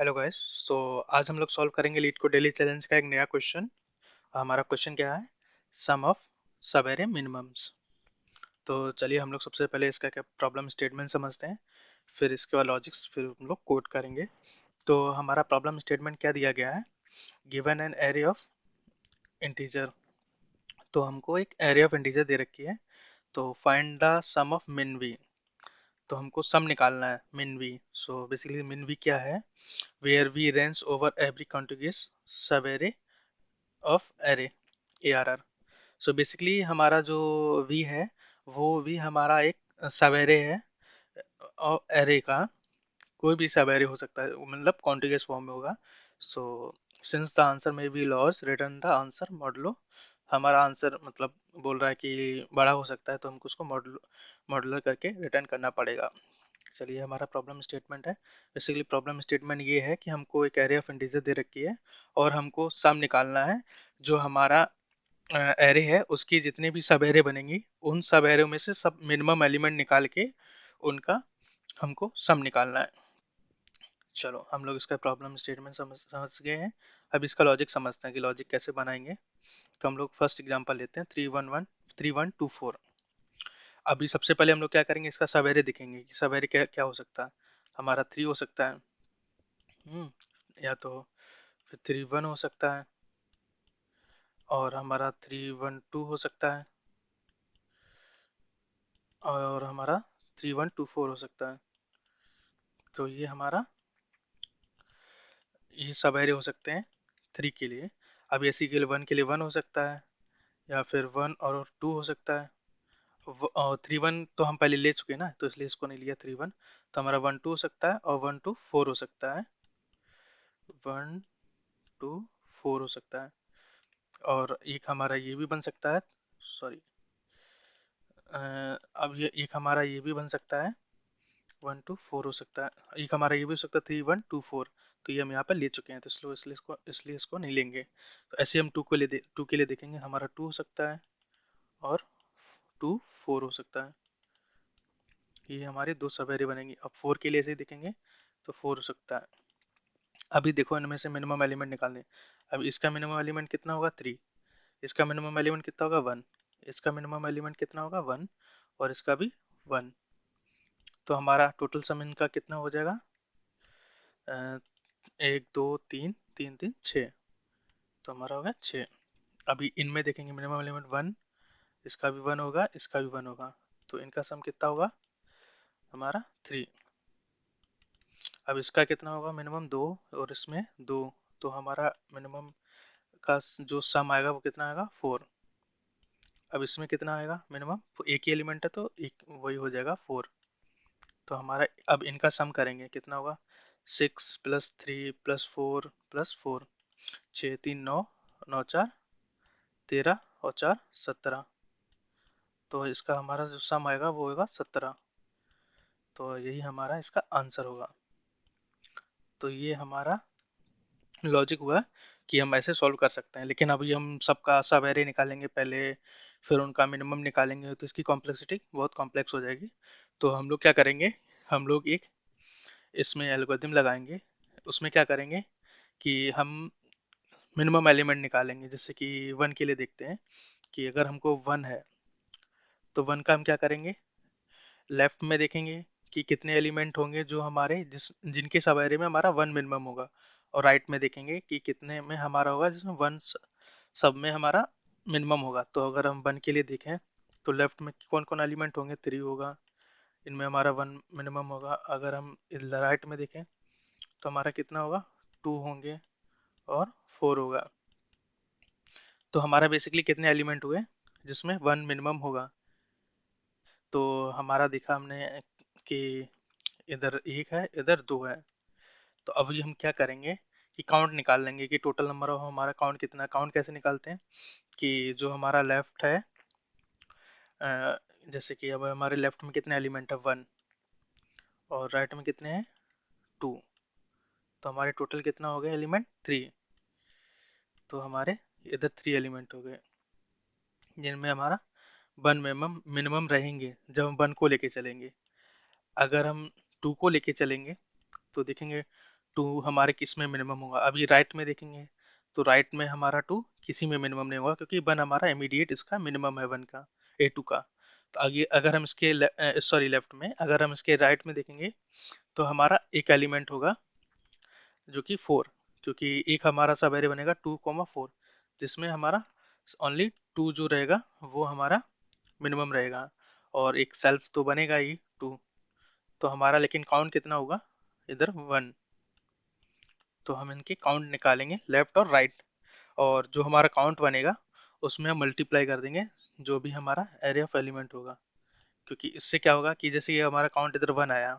Hello guys. सो आज हम लोग सॉल्व करेंगे लीड को डेली चैलेंज का एक नया क्वेश्चन। हमारा क्वेश्चन क्या है? सम ऑफ सवेरे मिनिमम्स। तो चलिए हम लोग सबसे पहले इसका क्या प्रॉब्लम स्टेटमेंट समझते हैं, फिर इसके बाद लॉजिक्स, फिर हम लोग कोड करेंगे। तो हमारा प्रॉब्लम स्टेटमेंट क्या दिया गया है? Given an array of integer. तो हमको एक एरे ऑफ इंटीजर दे रखी है। तो find the sum of min V. तो हमको सम निकालना है min V. So basically min V क्या है? Where V range over every contiguous subarray of array, A R R. So basically हमारा जो वी है, वो वी हमारा एक सवेरे है और एरे का। कोई भी सवेरे हो सकता है, मतलब कॉन्टिग्यूस फॉर्म में होगा। सो सिंस द आंसर में be loss return the answer modulo. हमारा आंसर मतलब बोल रहा है कि बड़ा हो सकता है, तो हमको उसको मॉडुलर करके रिटर्न करना पड़ेगा। चलिए हमारा प्रॉब्लम स्टेटमेंट है। बेसिकली प्रॉब्लम स्टेटमेंट ये है कि हमको एक एरे ऑफ इंटीजर दे रखी है और हमको सम निकालना है। जो हमारा एरे है उसकी जितने भी सब एरे बनेंगी, उन सब एरे में से सब मिनिमम एलिमेंट निकाल के उनका हमको सम निकालना है। चलो हम लोग इसका प्रॉब्लम स्टेटमेंट समझ गए हैं। अब इसका लॉजिक समझते हैं कि लॉजिक कैसे बनाएंगे। तो हम लोग फर्स्ट एग्जांपल लेते हैं 3 1 1 3 1 2 4। अभी सबसे पहले हम लोग क्या करेंगे, इसका सब एरे देखेंगे कि सब एरे क्या क्या हो सकता है। हमारा 3 हो सकता है। हम्म या तो फिर 3 1 हो सकता है, और हमारा 3 1 2 हो सकता है, और हमारा 3 1 2 4 हो सकता है। तो ये हमारा ये सब एरे हो सकते हैं 3 के लिए। अब इसी के लिए 1 के लिए 1 हो सकता है, या फिर 1 और 2 हो सकता है। और 3 1 तो हम पहले ले चुके हैं ना, तो इसलिए इसको नहीं लिया 3 1। तो हमारा 1 2 हो सकता है और 1 2 4 हो सकता है। 1 2 4 हो सकता है। और एक हमारा ये भी बन सकता है। सॉरी, अब ये एक हमारा ये भी बन सकता है। 1 2 4 हो सकता है। एक हमारा ये भी हो सकता है 3 1 2 4। तो ये हम यहाँ पर ले चुके हैं, तो इसलिए इसको नहीं लेंगे। तो ऐसे हम 2 के लिए देखेंगे। हमारा 2 हो सकता है और 2 4 हो सकता है। ये हमारे दो सवेरे बनेंगे। अब 4 के लिए ऐसे ही देखेंगे, तो 4 हो सकता है। अभी देखो इनमें से मिनिमम एलिमेंट निकालने। अब इसका मिनिमम एलिमेंट कितना होगा? 3। इसका मिनिमम एलिमेंट कितना होगा? 1। इसका मिनिमम एलिमेंट कितना होगा? 1। और इसका भी 1। तो हमारा टोटल सम इनका कितना हो जाएगा? 1 2 3 3 3 6। तो हमारा हो गया 6। अभी इनमें देखेंगे मिनिमम एलिमेंट 1। इसका भी 1 होगा, इसका भी 1 होगा। तो इनका सम कितना होगा? हमारा 3। अब इसका कितना होगा? मिनिमम 2, और इसमें 2। तो हमारा मिनिमम का जो सम आएगा वो कितना आएगा? 4। अब इसमें कितना आएगा मिनिमम? एक ही एलिमेंट है तो एक वही हो जाएगा 4। तो हमारा अब इनका सम करेंगे, कितना होगा? 6 + 3 + 4 + 4। 6 3 9, 9 4 13, और 4 17। तो इसका हमारा जो सम आएगा वो होगा 17। तो यही हमारा इसका आंसर होगा। तो ये हमारा लॉजिक हुआ कि हम ऐसे सॉल्व कर सकते हैं। लेकिन अभी हम सबका सब एरे निकालेंगे पहले, फिर उनका मिनिमम निकालेंगे, तो इसकी कॉम्प्लेक्सिटी बहुत कॉम्प्लेक्स हो जाएगी। तो हम लोग क्या करेंगे, हम लोग एक इसमें एल्गोरिथम लगाएंगे। उसमें क्या करेंगे कि हम मिनिमम एलिमेंट निकालेंगे। जैसे कि 1 के लिए देखते हैं कि अगर हमको 1 है, तो 1 का हम क्या करेंगे, लेफ्ट में देखेंगे कि कितने एलिमेंट होंगे जो हमारे जिनके सब एरे में हमारा 1 मिनिमम होगा। और राइट में देखेंगे कि कितने में हमारा होगा जिसमें 1 सब में हमारा मिनिमम होगा। तो अगर हम 1 के लिए देखें, तो लेफ्ट में कौन कौन एलिमेंट होंगे? 3 होगा, इनमें हमारा 1 मिनिमम होगा। अगर हम राइट में देखें, तो हमारा कितना होगा? 2 होंगे और 4 होगा। तो हमारा बेसिकली कितने एलिमेंट हुए जिसमें 1 मिनिमम होगा? तो हमारा देखा हमने कि इधर 1 है, इधर 2 है। तो अभी हम क्या करेंगे कि काउंट निकाल लेंगे कि टोटल नंबर ऑफ हमारा काउंट कितना है। काउंट कैसे निकालते हैं कि जो हमारा लेफ्ट है, जैसे कि अब हमारे लेफ्ट में कितने एलिमेंट है? 1। और राइट में कितने हैं? 2। तो हमारे टोटल कितना हो गया एलिमेंट? 3। तो हमारे इधर 3 एलिमेंट हो गए जिनमें हमारा 1 मिनिमम मिनिमम रहेंगे जब हम 1 को लेके चलेंगे। अगर हम 2 को लेके चलेंगे, तो देखेंगे टू हमारे किस में मिनिमम होगा। अभी राइट में देखेंगे तो राइट में हमारा टू किसी में मिनिमम नहीं होगा, क्योंकि वन हमारा इमीडिएट इसका मिनिमम है, वन का, ए टू का। तो आगे अगर हम इसके सॉरी लेफ्ट में, अगर हम इसके राइट में देखेंगे तो हमारा एक एलिमेंट होगा जो कि फोर, क्योंकि एक हमारा सब एरे बनेगा 2,4, जिसमें हमारा ओनली टू जो रहेगा वो हमारा मिनिमम रहेगा, और एक सेल्फ तो बनेगा ही टू। तो हमारा लेकिन काउंट कितना होगा इधर, वन। तो हम इनके काउंट निकालेंगे लेफ्ट और राइट, और जो हमारा काउंट बनेगा उसमें हम मल्टीप्लाई कर देंगे जो भी हमारा एरे ऑफ एलिमेंट होगा। क्योंकि इससे क्या होगा कि जैसे ये हमारा काउंट इधर वन आया,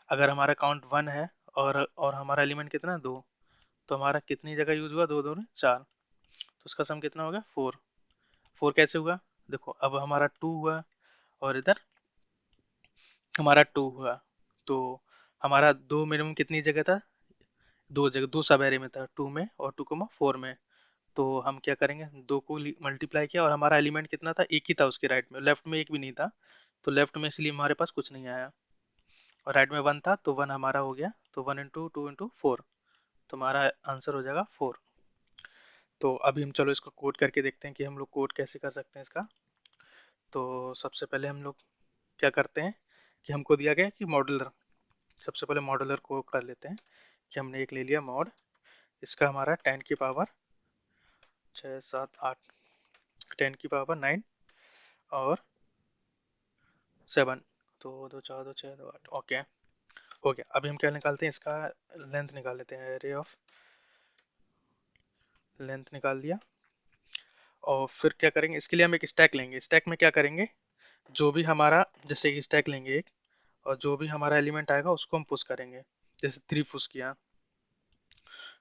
अगर हमारा काउंट वन है और हमारा एलिमेंट कितना, दो, तो हमारा कितनी जगह यूज हुआ, दो दो में चार, तो उसका सम कितना होगा, फोर। फोर कैसे हुआ, देखो अब हमारा टू हुआ और इधर हमारा टू हुआ, तो हमारा दो मिनिमम कितनी जगह था, दो जगह, दो सब एरे में था, टू में और टू कोमा फोर में। तो हम क्या करेंगे, दो को मल्टीप्लाई किया, और हमारा एलिमेंट कितना था, एक ही था उसके राइट में, लेफ्ट में एक भी नहीं था, तो लेफ्ट में इसलिए हमारे पास कुछ नहीं आया, और राइट में वन था तो वन हमारा हो गया, तो one into two into four, तो हमारा आंसर हो जाएगा फोर। तो अभी हम चलो इसको कोड करके देखते हैं कि हम लोग कोड कैसे कर सकते हैं इसका। तो सबसे पहले हम लोग क्या करते हैं कि हमको दिया गया कि मॉडुलर, सबसे पहले मॉडुलर को कर लेते हैं कि हमने एक ले लिया मॉड, इसका हमारा 10 की पावर 6 7 8, 10 की पावर 9 और 7, तो दो चार दो छः दो आठ, ओके हो गया। अभी हम क्या निकालते हैं, इसका लेंथ निकाल लेते हैं, एरे ऑफ लेंथ निकाल दिया। और फिर क्या करेंगे, इसके लिए हम एक स्टैक लेंगे, स्टैक में क्या करेंगे, जो भी हमारा, जैसे कि स्टैक लेंगे एक, और जो भी हमारा एलिमेंट आएगा उसको हम पुश करेंगे, जैसे थ्री पुश किया,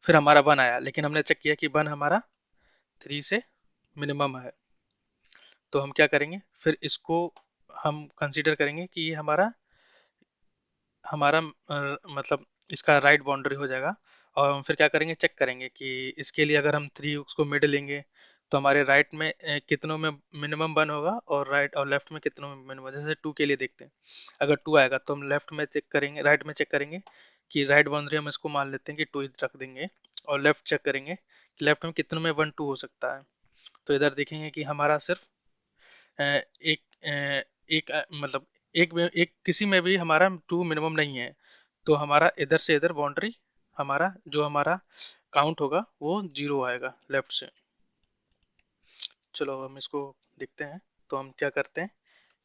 फिर हमारा वन आया, लेकिन हमने चेक किया कि वन हमारा थ्री से मिनिमम है, तो हम क्या करेंगे, फिर इसको हम कंसीडर करेंगे कि ये हमारा हमारा मतलब इसका राइट बाउंड्री हो जाएगा। और हम फिर क्या करेंगे, चेक करेंगे कि इसके लिए अगर हम थ्री उसको मिड लेंगे तो हमारे राइट में कितनों में मिनिमम वन होगा, और राइट और लेफ्ट में कितनों में मिनिमम, जैसे टू के लिए देखते हैं, अगर टू आएगा तो हम लेफ्ट में चेक करेंगे, राइट में चेक करेंगे कि राइट बाउंड्री हम इसको मान लेते हैं कि टू रख देंगे, और लेफ्ट चेक करेंगे कि लेफ्ट में कितनों में वन टू हो सकता है। तो इधर देखेंगे कि हमारा सिर्फ एक एक मतलब एक किसी में भी हमारा टू मिनिमम नहीं है, तो हमारा इधर से इधर बाउंड्री, हमारा जो हमारा काउंट होगा वो जीरो आएगा लेफ्ट से। चलो हम इसको देखते हैं। तो हम क्या करते हैं,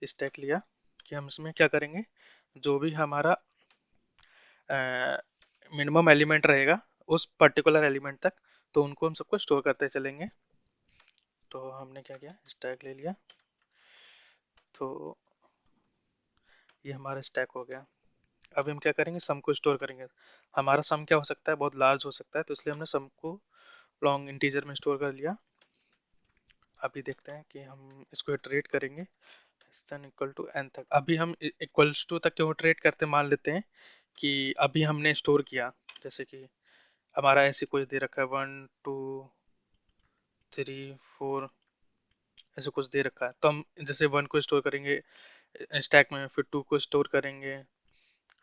स्टैक लिया कि हम इसमें क्या करेंगे, जो भी हमारा मिनिमम एलिमेंट रहेगा उस पर्टिकुलर एलिमेंट तक, तो उनको हम सबको स्टोर करते चलेंगे। तो हमने क्या किया, स्टैक ले लिया, तो ये हमारा स्टैक हो गया। अभी हम क्या करेंगे, सम को स्टोर करेंगे। हमारा सम क्या हो सकता है, बहुत लार्ज हो सकता है, तो इसलिए हमने सम को लॉन्ग इंटीजर में स्टोर कर लिया। अभी देखते हैं कि हम इसको इटरेट करेंगे n इक्वल टू n तक। अभी हम इक्वल्स टू तक क्यों इटरेट करते, मान लेते हैं कि अभी हमने स्टोर किया, जैसे कि हमारा ऐसे कुछ दे रखा है, वन टू थ्री फोर, ऐसे कुछ दे रखा है, तो हम जैसे वन को स्टोर करेंगे स्टैक में, फिर टू को स्टोर करेंगे,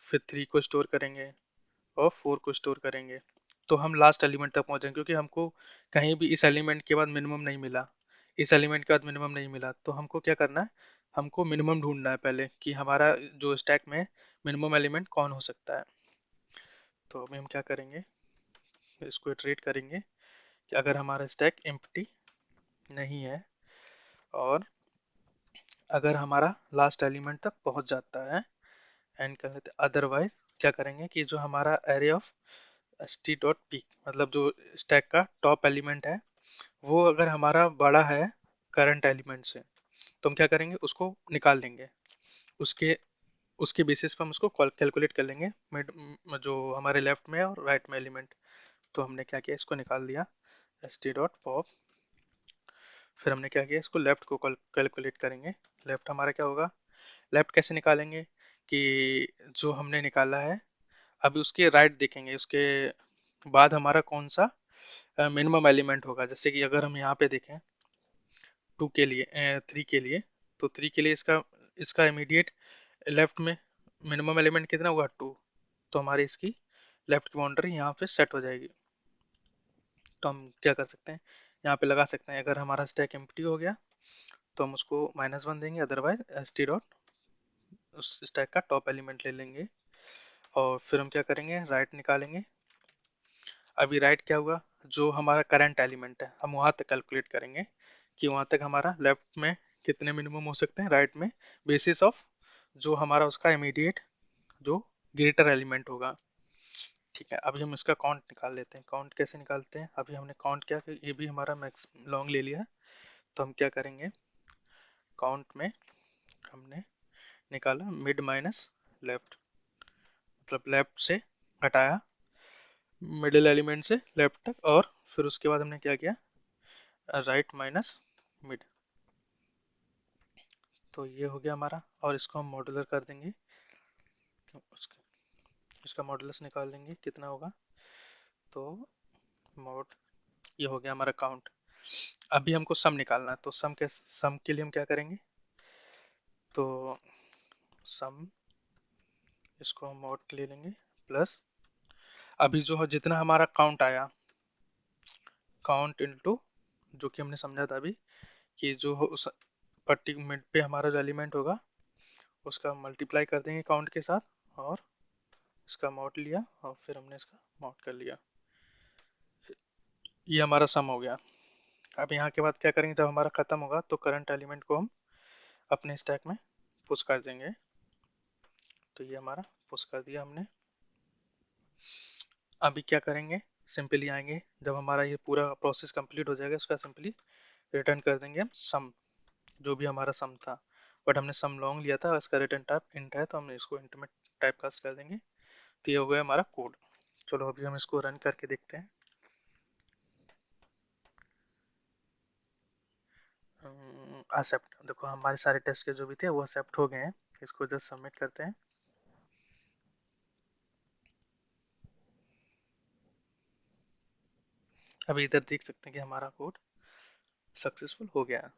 फिर थ्री को स्टोर करेंगे, और फोर को स्टोर करेंगे, तो हम लास्ट एलिमेंट तक पहुंचेंगे, क्योंकि हमको कहीं भी इस एलिमेंट के बाद मिनिमम नहीं मिला, इस एलिमेंट के बाद मिनिमम नहीं मिला, तो हमको क्या करना है, हमको मिनिमम ढूंढना है पहले कि हमारा जो स्टैक में मिनिमम एलिमेंट कौन हो सकता है। तो अभी हम क्या करेंगे, इसको इटरेट करेंगे कि अगर हमारा स्टैक एम्प्टी नहीं है, और अगर हमारा लास्ट एलिमेंट तक पहुंच जाता है, एंड कर लेते, अदरवाइज क्या करेंगे कि जो हमारा array of st dot peak, मतलब जो स्टैक का टॉप एलिमेंट है, वो अगर हमारा बड़ा है करंट एलिमेंट से, तो हम क्या करेंगे, उसको निकाल लेंगे, उसके उसके बेसिस पर हम उसको कैलकुलेट कर लेंगे मिड, जो हमारे लेफ्ट में और राइट में एलिमेंट। तो हमने क्या किया, इसको निकाल दिया st डॉट पॉप, फिर हमने क्या किया, इसको लेफ्ट को कैलकुलेट करेंगे। लेफ्ट हमारा क्या होगा, लेफ्ट कैसे निकालेंगे कि जो हमने निकाला है, अभी उसके राइट देखेंगे, उसके बाद हमारा कौन सा मिनिमम एलिमेंट होगा। जैसे कि अगर हम यहाँ पे देखें टू के लिए, थ्री के लिए, तो थ्री के लिए इसका इसका इमीडिएट लेफ्ट में मिनिमम एलिमेंट कितना होगा, टू, तो हमारी इसकी लेफ्ट की बाउंड्री यहाँ पे सेट हो जाएगी। तो हम क्या कर सकते हैं, यहाँ पे लगा सकते हैं, अगर हमारा स्टैक एम्प्टी हो गया तो हम उसको -1 देंगे, अदरवाइज एस टी डॉट उस स्टैक का टॉप एलिमेंट ले लेंगे। और फिर हम क्या करेंगे, राइट निकालेंगे। अभी राइट क्या हुआ, जो हमारा करंट एलिमेंट है हम वहाँ तक कैलकुलेट करेंगे कि वहाँ तक हमारा लेफ्ट में कितने मिनिमम हो सकते हैं, राइट में बेसिस ऑफ जो हमारा उसका इमीडिएट जो ग्रेटर एलिमेंट होगा। ठीक है, अभी हम इसका काउंट निकाल लेते हैं। काउंट कैसे निकालते हैं, अभी हमने काउंट किया कि ये भी हमारा मैक्स लॉन्ग ले लिया है, तो हम क्या करेंगे, काउंट में हमने निकाला मिड माइनस लेफ्ट, मतलब लेफ्ट से घटाया मिडिल एलिमेंट से लेफ्ट तक, और फिर उसके बाद हमने क्या किया, राइट माइनस मिड। तो ये हो गया हमारा, और इसको हम मॉड्यूलर कर देंगे। तो इसका मॉडुलस निकाल लेंगे कितना होगा, तो मॉड, ये हो गया हमारा काउंट। अभी हमको सम निकालना है, तो सम के लिए हम क्या करेंगे, तो सम, इसको हम मॉड ले लेंगे प्लस, अभी जो है जितना हमारा काउंट आया, काउंट इनटू जो कि हमने समझा था अभी, कि जो हो उस पर्टिकुलर मिड पे हमारा जो एलिमेंट होगा उसका मल्टीप्लाई कर देंगे काउंट के साथ, और इसका मॉड लिया और फिर हमने इसका मॉड कर लिया। ये हमारा सम हो गया। अब यहाँ के बाद क्या करेंगे, जब हमारा खत्म होगा तो करंट एलिमेंट को हम अपने स्टैक में पुश कर देंगे। तो ये हमारा पुश कर दिया हमने। अभी क्या करेंगे, सिंपली आएंगे, जब हमारा ये पूरा प्रोसेस कंप्लीट हो जाएगा उसका सिंपली रिटर्न कर देंगे हम सम, जो भी हमारा सम था, बट हमने सम लॉन्ग लिया था, इसका रिटर्न टाइप इंट है तो हम इसको इंट में टाइप कास्ट कर देंगे। तो ये हो गया हमारा कोड। चलो अभी हम इसको रन करके देखते हैं। एक्सेप्ट, देखो हमारे सारे टेस्ट के जो भी थे वो एक्सेप्ट हो गए हैं। इसको जस्ट सबमिट करते हैं। अभी इधर देख सकते हैं कि हमारा कोड सक्सेसफुल हो गया है।